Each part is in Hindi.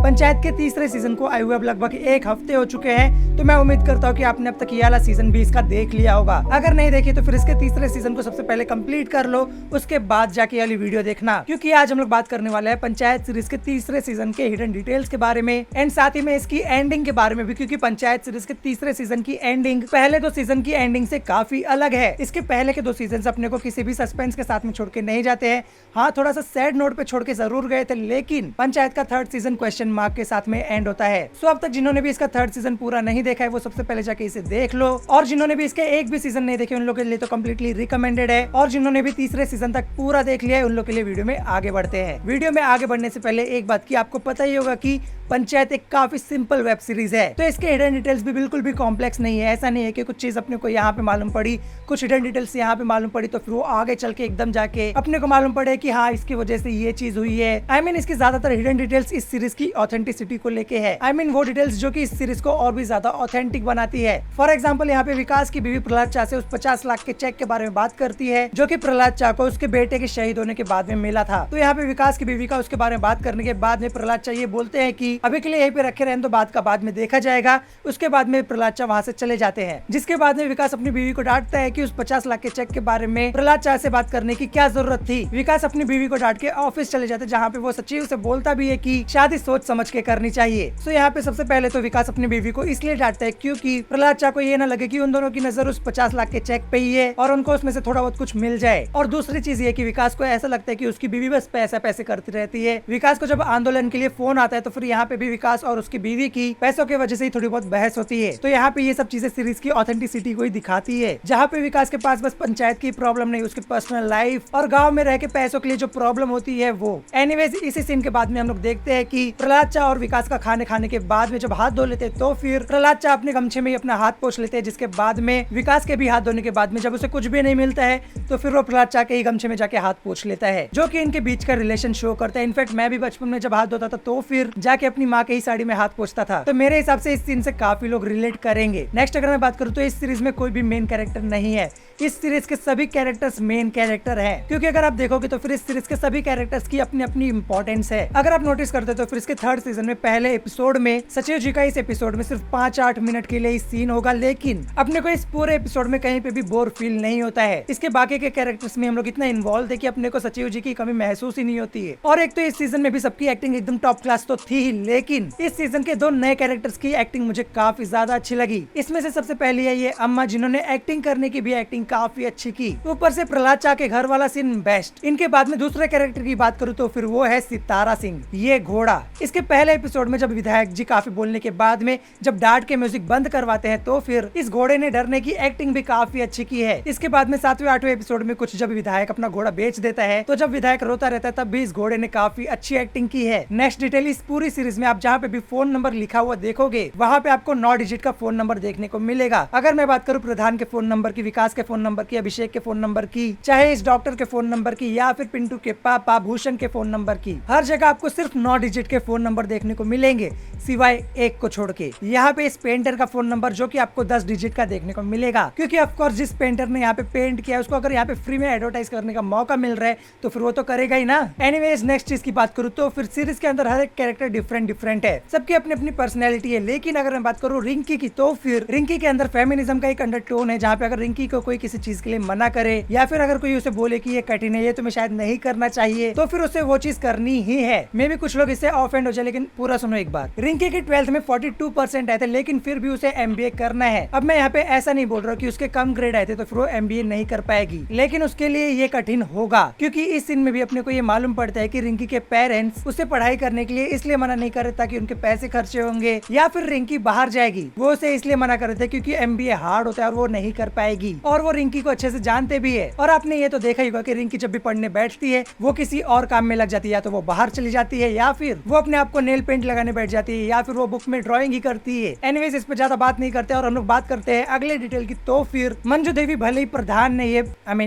पंचायत के तीसरे सीजन को आए हुए अब लगभग 1 हफ्ते हो चुके हैं, तो मैं उम्मीद करता हूँ कि आपने अब तक ये वाला सीजन भी इसका देख लिया होगा। अगर नहीं देखी तो फिर इसके तीसरे सीजन को सबसे पहले कंप्लीट कर लो, उसके बाद जाके वाली वीडियो देखना, क्योंकि आज हम लोग बात करने वाले हैं पंचायत सीरीज के तीसरे सीजन के हिडन डिटेल्स के बारे में एंड साथ ही में इसकी एंडिंग के बारे में भी, क्योंकि पंचायत सीरीज के तीसरे सीजन की एंडिंग पहले 2 सीजन की एंडिंग से काफी अलग है। इसके पहले के 2 सीजन अपने को किसी भी सस्पेंस के साथ में छोड़ के नहीं जाते हैं। हाँ, थोड़ा सा सैड नोट पे छोड़ के जरूर गए थे, लेकिन पंचायत का 3rd सीजन क्वेश्चन मार्क के साथ में एंड होता है। सो अब तक जिन्होंने भी इसका 3rd सीजन पूरा नहीं देखा है वो सबसे पहले जाके इसे देख लो, और जिन्होंने भी इसके एक भी सीजन नहीं देखे उन लोगों के लिए तो कम्प्लीटली रिकमेंडेड है, और जिन्होंने भी तीसरे सीजन तक पूरा देख लिया है उन लोगों के लिए वीडियो में आगे बढ़ते हैं। वीडियो में आगे बढ़ने से पहले एक बात की आपको पता ही होगा कि पंचायत एक काफी सिंपल वेब सीरीज है, तो इसके हिडन डिटेल्स भी बिल्कुल भी कॉम्प्लेक्स नहीं है। ऐसा नहीं है कि कुछ चीज अपने को यहाँ पे मालूम पड़ी, कुछ हिडन डिटेल्स यहाँ पे मालूम पड़ी तो फिर वो आगे चल के एकदम जाके अपने को मालूम पड़े कि हाँ इसकी वजह से ये चीज हुई है। आई मीन इसकी ज्यादातर हिडन डिटेल्स इस सीरीज की ऑथेंटिसिटी को लेके है। आई मीन वो डिटेल्स जो कि इस सीरीज को और भी ज्यादा ऑथेंटिक बनाती है। फॉर एग्जाम्पल यहाँ पे विकास की बीवी प्रहलाद चा से उस 50 लाख के चेक के बारे में बात करती है जो कि प्रहलाद चा को उसके बेटे के शहीद होने के बाद में मिला था। तो यहाँ पे विकास की बीवी का उसके बारे में बात करने के बाद में प्रहलाद चा ये बोलते हैं कि अभी के लिए यहीं पे रखे रहने तो बात का बाद में देखा जाएगा। उसके बाद में प्रहलाद चा वहाँ से चले जाते हैं, जिसके बाद में विकास अपनी बीवी को डांटता है कि उस 50 लाख के चेक के बारे में प्रहलाद चा से बात करने की क्या जरूरत थी। विकास अपनी बीवी को डांट के ऑफिस चले जाते जहाँ पे वो सचिव से बोलता भी है कि शादी सोच समझ के करनी चाहिए। तो यहाँ पे सबसे पहले तो विकास अपनी बीवी को इसलिए डांटता है क्योंकि प्रहलाद चा को ये ना लगे कि उन दोनों की नजर उस 50 लाख के चेक पे ही है और उनको उसमें से थोड़ा बहुत कुछ मिल जाए। और दूसरी चीज ये कि विकास को ऐसा लगता है कि उसकी बीवी बस पैसा पैसे करती रहती है। विकास को जब आंदोलन के लिए फोन आता है तो फिर यहाँ पे भी विकास और उसकी बीवी की पैसों की वजह से ही थोड़ी बहुत बहस होती है। तो यहाँ पे ये सब चीजें सीरीज की ऑथेंटिसिटी को ही दिखाती है, जहाँ पे विकास के पास बस पंचायत की प्रॉब्लम नहीं, उसके पर्सनल लाइफ और गाँव में रह के पैसों के लिए जो प्रॉब्लम होती है वो। एनीवेज इसी सीन के बाद में हम लोग देखते हैं कि प्रहलाद चा और विकास का खाने के बाद में जब हाथ धो लेते हैं तो फिर प्रहलाद चा अपने गमछे में ही अपना हाथ पोंछ लेते हैं, जिसके बाद में विकास के भी हाथ धोने के बाद में जब उसे कुछ भी नहीं मिलता है तो फिर वो प्रहलाद चा के ही गमछे में जाके हाथ पोंछ लेता है, जो कि इनके बीच का रिलेशन शो करता है। इनफैक्ट मैं भी बचपन में जब हाथ धोता था तो फिर जाके अपनी माँ के ही साड़ी में हाथ पोंछता था, तो मेरे हिसाब से इस सीन से काफी लोग रिलेट करेंगे। नेक्स्ट अगर मैं बात करूँ तो इस सीरीज में कोई भी मेन कैरेक्टर नहीं है। इस सीरीज के सभी कैरेक्टर्स मेन कैरेक्टर हैं, क्योंकि अगर आप देखोगे तो फिर इस सीरीज के सभी कैरेक्टर्स की अपनी अपनी इंपॉर्टेंस है। अगर आप नोटिस करते तो फिर इसके 3rd सीजन में पहले एपिसोड में सचिव जी का इस एपिसोड में सिर्फ 5-8 मिनट के लिए ही सीन होगा, लेकिन अपने को इस पूरे एपिसोड में कहीं पे भी बोर फील नहीं होता है। इसके बाकी के कैरेक्टर्स में हम लोग इतना इन्वॉल्व है कि अपने को सचिव जी की कमी महसूस ही नहीं होती है। और एक तो इस सीजन में भी सबकी एक्टिंग एकदम टॉप क्लास तो थी ही, लेकिन इस सीजन के 2 नए कैरेक्टर्स की एक्टिंग मुझे काफी ज्यादा अच्छी लगी। इसमें से सबसे पहली है ये अम्मा, जिन्होंने एक्टिंग करने की भी एक्टिंग काफी अच्छी की। ऊपर से प्रहलाद चा के घर वाला सीन बेस्ट। इनके बाद में दूसरे कैरेक्टर की बात करूँ तो फिर वो है सितारा सिंह, ये घोड़ा। इसके पहले एपिसोड में जब विधायक जी काफी बोलने के बाद में जब डांट के म्यूजिक बंद करवाते हैं तो फिर इस घोड़े ने डरने की एक्टिंग भी काफी अच्छी की है। इसके बाद में 7वें-8वें एपिसोड में कुछ जब विधायक अपना घोड़ा बेच देता है तो जब विधायक रोता रहता है तब भी इस घोड़े ने काफी अच्छी एक्टिंग की है। नेक्स्ट डिटेल, इस पूरी सीरीज में आप जहाँ पे भी फोन नंबर लिखा हुआ देखोगे वहाँ पे आपको 9 डिजिट का फोन नंबर देखने को मिलेगा। अगर मैं बात करूँ प्रधान के फोन नंबर की, विकास के फोन नंबर की, अभिषेक के फोन नंबर की, चाहे इस डॉक्टर के फोन नंबर की या फिर पिंटू के पापा भूषण के फोन नंबर की, हर जगह आपको सिर्फ 9 डिजिट के फोन नंबर देखने को मिलेंगे सिवाय एक को छोड़ के। यहाँ पे इस पेंटर का फोन नंबर जो कि आपको 10 डिजिट का देखने को मिलेगा, क्योंकि ऑफकोर्स जिस पेंटर ने यहाँ पे पेंट किया उसको अगर यहाँ पे फ्री में एडवर्टाइज करने का मौका मिल रहा है तो फिर वो तो करेगा ही ना। एनीवेज नेक्स्ट चीज की बात करूँ तो फिर सीरीज के अंदर हर एक कैरेक्टर डिफरेंट है, सबकी अपनी अपनी पर्सनैलिटी है। लेकिन अगर मैं बात करूँ रिंकी की तो फिर रिंकी के अंदर फेमिनिज्म का एक अंडरटोन है, जहाँ पे अगर रिंकी को कोई किसी चीज के लिए मना करे या फिर अगर कोई उसे बोले कि ये कठिन है, ये तुम्हें शायद नहीं करना चाहिए, तो फिर उसे वो चीज करनी ही है। मे भी कुछ लोग इससे ऑफेंड हो जाए, लेकिन पूरा सुनो एक बार। रिंकी की 12th में 42% आए थे, लेकिन फिर भी उसे MBA करना है। अब मैं यहाँ पे ऐसा नहीं बोल रहा हूँ कि उसके कम ग्रेड आए थे तो फिर वो MBA नहीं कर पाएगी, लेकिन उसके लिए ये कठिन होगा, क्योंकि इस सीन में भी अपने को ये मालूम पड़ता है कि रिंकी के पेरेंट्स उसे पढ़ाई करने के लिए इसलिए मना नहीं कर रहे ताकि उनके पैसे खर्चे होंगे, या फिर रिंकी बाहर जाएगी वो उसे इसलिए मना कर रहे थे क्योंकि MBA हार्ड होता है और वो नहीं कर पाएगी। और वो रिंकी को अच्छे से जानते भी है। और आपने ये तो देखा ही होगा कि रिंकी जब भी पढ़ने बैठती है वो किसी और काम में लग जाती है, या तो वो बाहर चली जाती है या फिर वो अपने आप को नेल पेंट लगाने बैठ जाती है या फिर वो बुक में ड्राइंग ही करती है। एनीवेज इस पे ज्यादा बात नहीं करते और हम लोग बात करते हैं अगले डिटेल की। तो फिर मंजू देवी भले ही प्रधान नहीं है,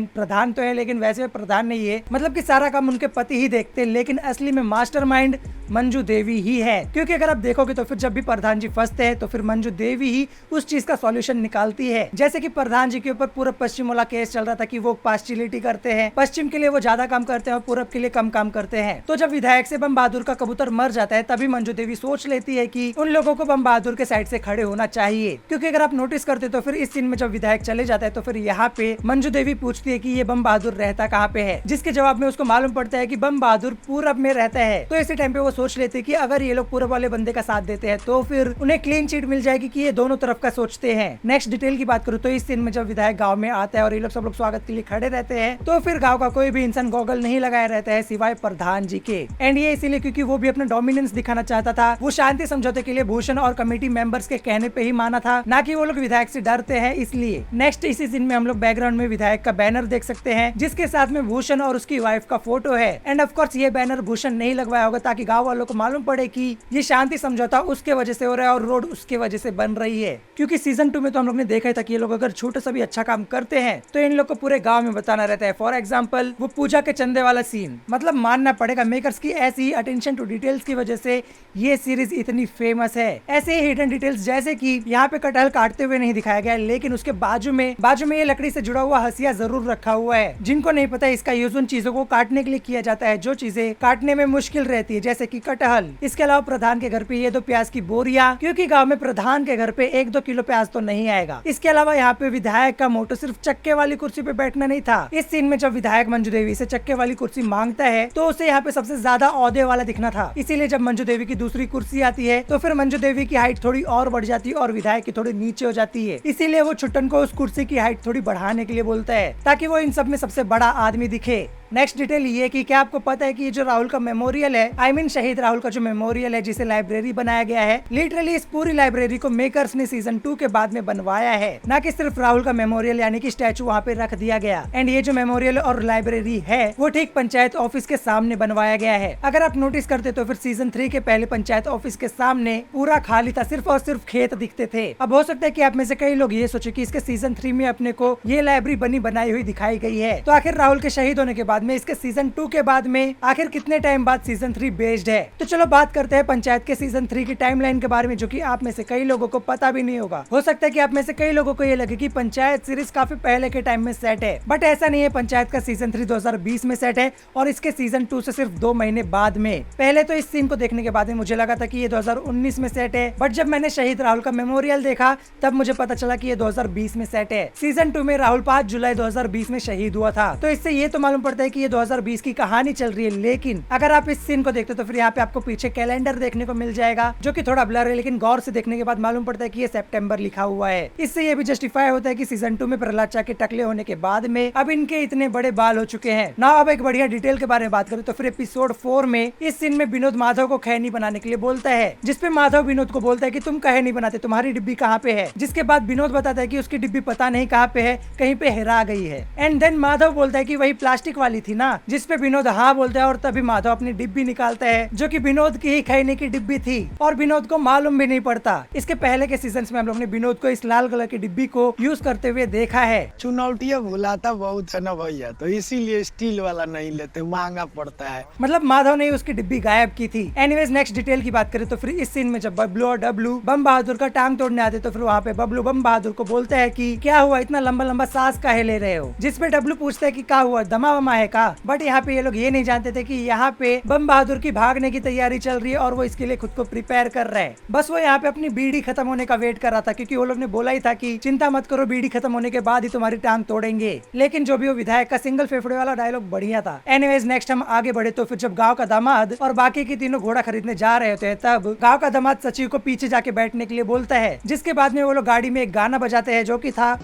प्रधान तो है लेकिन वैसे प्रधान नहीं है, मतलब कि सारा काम उनके पति ही देखते हैं, लेकिन असली में मास्टरमाइंड मंजू देवी ही है, क्योंकि अगर आप देखोगे तो फिर जब भी प्रधान जी फंसते हैं तो फिर मंजू देवी ही उस चीज का सॉल्यूशन निकालती है। जैसे कि प्रधान जी के ऊपर पूरब पश्चिम वाला केस चल रहा था कि वो पार्शियलिटी करते हैं, पश्चिम के लिए वो ज्यादा काम करते हैं और पूरब के लिए कम काम करते हैं। तो जब विधायक से बम बहादुर का कबूतर मर जाता है तभी मंजू देवी सोच लेती है कि उन लोगों को बम बहादुर के साइड से खड़े होना चाहिए। क्योंकि अगर आप नोटिस करते तो फिर इस सीन में जब विधायक चले जाता है तो फिर यहाँ पे मंजू देवी पूछती है कि ये बम बहादुर रहता कहाँ पे है, जिसके जवाब में उसको मालूम पड़ता है कि बम बहादुर पूरब में रहता है। तो इसी टाइम पे वो सोच लेते हैं कि अगर ये लोग पूरब वाले बंदे का साथ देते हैं तो फिर उन्हें क्लीन चिट मिल जाएगी कि ये दोनों तरफ का सोचते हैं। नेक्स्ट डिटेल की बात करूँ तो इस सीन में जब विधायक गाँव में आता है और ये लोग सब लोग स्वागत के लिए खड़े रहते हैं तो फिर गाँव का कोई भी इंसान गॉगल नहीं लगाया रहता है सिवाय प्रधान जी के। एंड ये इसीलिए क्योंकि वो भी अपना डोमिनेंस दिखाना चाहता था। वो शांति समझौते के लिए भूषण और कमेटी मेंबर्स के कहने पे ही माना था, ना कि वो लोग विधायक से डरते हैं इसलिए। नेक्स्ट इसी सीन में हम लोग बैकग्राउंड में विधायक का बैनर देख सकते हैं जिसके साथ में भूषण और उसकी वाइफ का फोटो है। एंड ऑफ कोर्स ये बैनर भूषण नहीं लगवाया होगा ताकि गाँव वालों को मालूम पड़े कि ये शांति समझौता उसके वजह से हो रहा है और रोड उसके वजह से बन रही है। क्योंकि सीजन 2 में तो हम लोग ने देखा था कि ये लोग अगर छोटा सा भी अच्छा काम करते हैं तो इन लोग को पूरे गाँव में बताना रहता है। फॉर एग्जाम्पल वो पूजा के चंदे वाला सीन, मतलब मानना पड़ेगा मेकर्स की ऐसी अटेंशन टू डिटेल्स की वजह से ये सीरीज इतनी फेमस है। ऐसे ही हिडन डिटेल्स जैसे कि यहाँ पे कटहल काटते हुए नहीं दिखाया गया लेकिन उसके बाजू में ये लकड़ी से जुड़ा हुआ हसिया जरूर रखा हुआ है। जिनको नहीं पता इसका यूज उन चीजों को काटने के लिए किया जाता है जो चीजें काटने में मुश्किल रहती है, जैसे कि कटहल। इसके अलावा प्रधान के घर पे ये 2 प्याज की बोरियां, क्योंकि गाँव में प्रधान के घर पे 1-2 किलो प्याज तो नहीं आएगा। इसके अलावा यहाँ पे विधायक का मोटो सिर्फ चक्के वाली कुर्सी पे बैठना नहीं था। इस सीन में जब विधायक मंजू देवी से चक्के वाली कुर्सी मांगता है तो उसे यहाँ पे सबसे ज्यादा औहदे वाला दिखना था। इसीलिए जब मंजू देवी की दूसरी कुर्सी आती है तो फिर मंजू देवी की हाइट थोड़ी और बढ़ जाती है और विधायक की थोड़ी नीचे हो जाती है। इसीलिए वो छुट्टन को उस कुर्सी की हाइट थोड़ी बढ़ाने के लिए बोलता है ताकि वो इन सब में सबसे बड़ा आदमी दिखे। नेक्स्ट डिटेल ये कि क्या आपको पता है कि ये जो राहुल का मेमोरियल है, आई मीन शहीद राहुल का जो मेमोरियल है जिसे लाइब्रेरी बनाया गया है, लिटरली इस पूरी लाइब्रेरी को मेकर्स ने सीजन 2 के बाद में बनवाया है, ना कि सिर्फ राहुल का मेमोरियल यानी कि स्टैचू वहाँ पे रख दिया गया। एंड ये जो मेमोरियल और लाइब्रेरी है वो ठीक पंचायत ऑफिस के सामने बनवाया गया है। अगर आप नोटिस करते तो फिर सीजन 3 के पहले पंचायत ऑफिस के सामने पूरा खाली था, सिर्फ और सिर्फ खेत दिखते थे। अब हो सकता है कि आप में से कई लोग ये सोचे कि इसके सीजन 3 में अपने को ये लाइब्रेरी बनी बनाई हुई दिखाई गई है, तो आखिर राहुल के शहीद होने के बाद में इसके सीजन 2 के बाद में आखिर कितने टाइम बाद सीजन 3 बेस्ड है। तो चलो बात करते हैं पंचायत के सीजन 3 की टाइमलाइन के बारे में, जो कि आप में से कई लोगों को पता भी नहीं होगा। हो सकता है कि आप में से कई लोगों को ये लगे कि पंचायत सीरीज काफी पहले के टाइम में सेट है, बट ऐसा नहीं है। पंचायत का सीजन 3 2020 में सेट है और इसके सीजन 2 से सिर्फ 2 महीने बाद में। पहले तो इस सीन को देखने के बाद में मुझे लगा था कि ये 2019 में सेट है, बट जब मैंने शहीद राहुल का मेमोरियल देखा तब मुझे पता चला कि ये 2020 में सेट है। सीजन 2 में राहुल 5 जुलाई 2020 में शहीद हुआ था, तो इससे ये तो मालूम पड़ता है कि ये 2020 की कहानी चल रही है। लेकिन अगर आप इस सीन को देखते तो फिर यहाँ पे आपको पीछे कैलेंडर देखने को मिल जाएगा, जो कि थोड़ा ब्लर है, लेकिन गौर से देखने के बाद मालूम पड़ता है कि ये सितंबर लिखा हुआ है। इससे ये भी जस्टिफाई होता है कि सीजन 2 में प्रहलाद चा के टकले होने के बाद में अब इनके इतने बड़े बाल हो चुके हैं ना। अब एक बढ़िया डिटेल के बारे में बात करें तो फिर एपिसोड 4 में इस सीन में विनोद माधव को खैनी बनाने के लिए बोलता है, जिसपे माधव विनोद को बोलता है कि तुम कहे नहीं बनाते, तुम्हारी डिब्बी कहाँ पे है। जिसके बाद विनोद बताता है कि उसकी डिब्बी पता नहीं कहाँ पे है, कहीं पे हेरा गई है। एंड देन माधव बोलता है कि वही प्लास्टिक वाली थी ना, जिसपे विनोद हाँ बोलता है और तभी माधव अपनी डिब्बी निकालता है जो कि विनोद की ही खैनी की डिब्बी थी और विनोद को मालूम भी नहीं पड़ता। इसके पहले के सीजन्स में हम लोग ने विनोद को इस लाल कलर की डिब्बी को यूज करते हुए देखा है। चुनौतियां भुलाता बहुत है ना भैया, तो इसीलिए स्टील वाला नहीं लेते, महंगा पड़ता है। मतलब माधव ने उसकी डिब्बी गायब की थी। एनीवेज नेक्स्ट डिटेल की बात करें तो फिर इस सीन में जब बबलू और डब्लू बम बहादुर का टांग तोड़ने आते तो फिर वहाँ पे बबलू बम बहादुर को बोलता है कि क्या हुआ, इतना लंबा लंबा सांस काहे ले रहे हो। जिसपे डब्लू पूछता है कि क्या हुआ, दमा वमा है का। बट यहाँ पे ये लोग ये नहीं जानते थे कि यहाँ पे बम बहादुर की भागने की तैयारी चल रही है और वो इसके लिए खुद को प्रिपेयर कर रहा है। बस वो यहाँ पे अपनी बीड़ी खत्म होने का वेट कर रहा था, क्योंकि वो लोग ने बोला ही था कि चिंता मत करो, बीड़ी खत्म होने के बाद ही तुम्हारी टांग तोड़ेंगे। लेकिन जो भी वो विधायक का सिंगल फेफड़े वाला डायलॉग बढ़िया था। एनीवेज नेक्स्ट हम आगे बढ़े तो फिर जब गाँव का दामाद और बाकी के तीनों घोड़ा खरीदने जा रहे होते हैं तब गाँव का दामाद सचिव को पीछे जाके बैठने के लिए बोलता है, जिसके बाद में वो लोग गाड़ी में एक गाना बजाते हैं जो कि था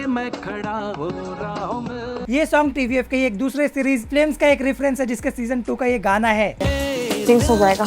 मैं खड़ा हो रहा हूं। ये सॉन्ग टीवीएफ के एक दूसरे सीरीज फिल्म्स का एक रेफरेंस है जिसके सीजन 2 का ये गाना है। हो जाएगा।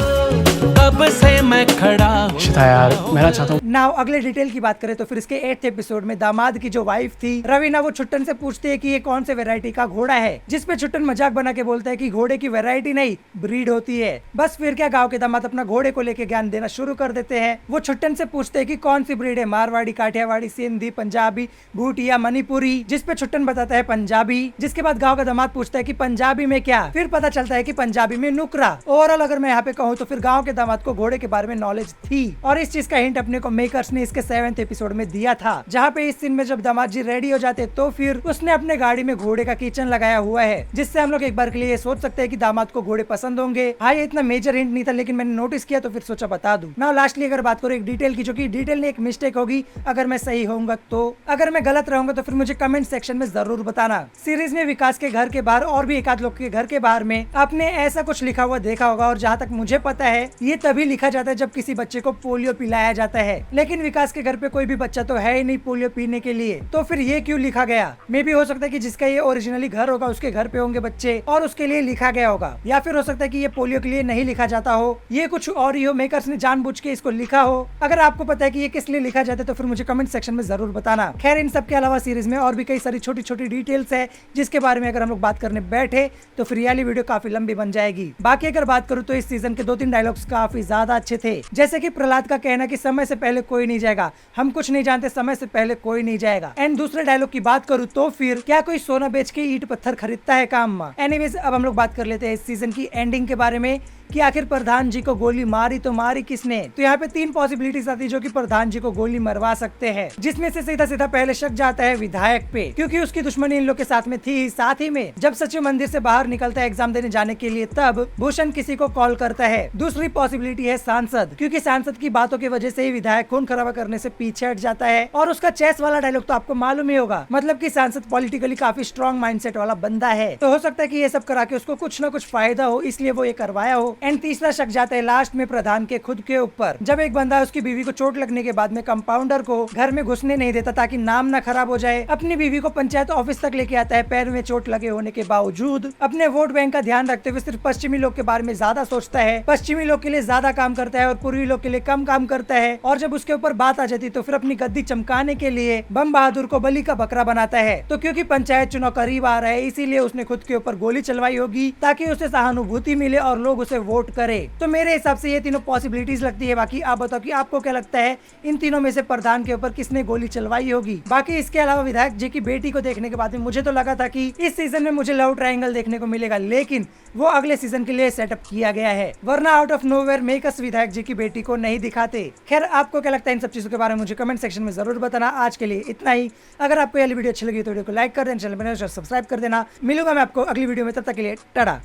कब से मैं खड़ा हूँ। शिता यार मैं ना चाहता हूँ नाउ अगले डिटेल की बात करें तो फिर इसके 8th एपिसोड में दामाद की जो वाइफ थी रवीना वो छुट्टन से पूछती है कि ये कौन से वैरायटी का घोड़ा है, जिसपे छुट्टन मजाक बना के बोलता है कि घोड़े की वैरायटी नहीं ब्रीड होती है। बस फिर क्या गांव के दामाद अपना घोड़े को लेके ज्ञान देना शुरू कर देते हैं। वो छुट्टन से पूछते हैं कि कौन सी ब्रीड है, मारवाड़ी, काठियावाड़ी, सिंधी, पंजाबी, भूटिया, मणिपुरी, जिसपे छुट्टन बताता है पंजाबी। जिसके बाद गाँव का दामाद पूछता है कि पंजाबी में क्या, फिर पता चलता है कि पंजाबी में नुकरा। ओवरऑल अगर मैं यहाँ पे कहूँ तो फिर गाँव के दामाद को घोड़े के बारे में नॉलेज थी और इस चीज का हिंट अपने को मेकर्स ने इसके 7th एपिसोड में दिया था, जहाँ पे इस सीन में जब दामाद जी रेडी हो जाते तो फिर उसने अपने गाड़ी में घोड़े का किचन लगाया हुआ है, जिससे हम लोग एक बार के लिए ये सोच सकते हैं कि दामाद को घोड़े पसंद होंगे। हाँ ये इतना मेजर हिंट नहीं था लेकिन मैंने नोटिस किया तो फिर सोचा बता दूं। नाउ लास्टली अगर बात करूँ एक डिटेल की, जो कि डिटेल में एक मिस्टेक होगी, अगर मैं सही होऊंगा तो, अगर मैं गलत रहूंगा तो फिर मुझे कमेंट सेक्शन में जरूर बताना। सीरीज में विकास के घर के बाहर और भी एक आध लोग के घर के बाहर में आपने ऐसा कुछ लिखा हुआ देखा होगा, और जहाँ तक मुझे पता है ये तभी लिखा जाता है जब किसी बच्चे को पोलियो पिलाया जाता है, लेकिन विकास के घर पे कोई भी बच्चा तो है ही नहीं पोलियो पीने के लिए, तो फिर ये क्यों लिखा गया। मे भी हो सकता है कि जिसका ये ओरिजिनली घर होगा उसके घर पे होंगे बच्चे और उसके लिए लिखा गया होगा, या फिर हो सकता है कि ये पोलियो के लिए नहीं लिखा जाता हो, ये कुछ और ही हो, मेकर्स ने जानबूझ के इसको लिखा हो। अगर आपको पता है कि ये किस लिए लिखा जाता है तो फिर मुझे कमेंट सेक्शन में जरूर बताना। खैर इन सब के अलावा सीरीज में और भी कई सारी छोटी छोटी डिटेल्स है जिसके बारे में अगर हम लोग बात करने बैठे तो फिर ये वाली वीडियो काफी लंबी बन जाएगी। बाकी अगर बात करूँ तो इस सीजन के 2-3 डायलॉग्स काफी ज्यादा अच्छे थे, जैसे कि प्रहलाद का कहना कि समय से पहले कोई नहीं जाएगा, हम कुछ नहीं जानते, समय से पहले कोई नहीं जाएगा। एंड दूसरे डायलॉग की बात करूँ तो फिर क्या कोई सोना बेच के ईंट पत्थर खरीदता है काम में। एनीवेज अब हम लोग बात कर लेते हैं इस सीजन की एंडिंग के बारे में कि आखिर प्रधान जी को गोली मारी तो मारी किसने। तो यहाँ पे 3 पॉसिबिलिटीज आती है जो कि प्रधान जी को गोली मरवा सकते हैं, जिसमें से सीधा सीधा पहले शक जाता है विधायक पे, क्योंकि उसकी दुश्मनी इन लोग के साथ में थी। साथ ही में जब सचिव मंदिर से बाहर निकलता है एग्जाम देने जाने के लिए तब भूषण किसी को कॉल करता है। दूसरी पॉसिबिलिटी है सांसद, क्योंकि सांसद की बातों की वजह से ही विधायक खून खराबा करने से पीछे हट जाता है, और उसका चेस वाला डायलॉग तो आपको मालूम ही होगा, मतलब कि सांसद पॉलिटिकली काफी स्ट्रॉन्ग माइंडसेट वाला बंदा है, तो हो सकता है कि ये सब करा के उसको कुछ ना कुछ फायदा हो इसलिए वो ये करवाया हो। एंड तीसरा शक जाता है लास्ट में प्रधान के खुद के ऊपर, जब एक बंदा उसकी बीवी को चोट लगने के बाद में कंपाउंडर को घर में घुसने नहीं देता ताकि नाम ना खराब हो जाए, अपनी बीवी को पंचायत ऑफिस तक लेके आता है पैर में चोट लगे होने के बावजूद, अपने वोट बैंक का ध्यान रखते हुए सिर्फ पश्चिमी लोग के बारे में ज्यादा सोचता है, पश्चिमी लोग के लिए ज्यादा काम करता है और पूर्वी लोग के लिए कम काम करता है, और जब उसके ऊपर बात आ जाती तो फिर अपनी गद्दी चमकाने के लिए बम बहादुर को बलि का बकरा बनाता है। तो क्योंकि पंचायत चुनाव करीब आ रहा है इसीलिए उसने खुद के ऊपर गोली चलवाई होगी ताकि उसे सहानुभूति मिले और लोग उसे वोट करे। तो मेरे हिसाब से ये तीनों पॉसिबिलिटीज लगती है। बाकी आप बताओ कि आपको क्या लगता है इन तीनों में से प्रधान के ऊपर किसने गोली चलवाई होगी। बाकी इसके अलावा विधायक जी की बेटी को देखने के बाद में मुझे तो लगा था कि इस सीजन में मुझे लव ट्रायंगल देखने को मिलेगा, लेकिन वो अगले सीजन के लिए सेटअप किया गया है, वरना आउट ऑफ नोवेयर मेकर्स विधायक जी की बेटी को नहीं दिखाते। खैर आपको क्या लगता है इन सब चीजों के बारे में मुझे कमेंट सेक्शन में जरूर बताना। आज के लिए इतना ही। अगर आपको ये वीडियो अच्छी लगी तो वीडियो को लाइक कर देना, चैनल पर सब्सक्राइब कर देना। मिलूंगा मैं आपको अगली वीडियो में, तब तक के लिए टाटा।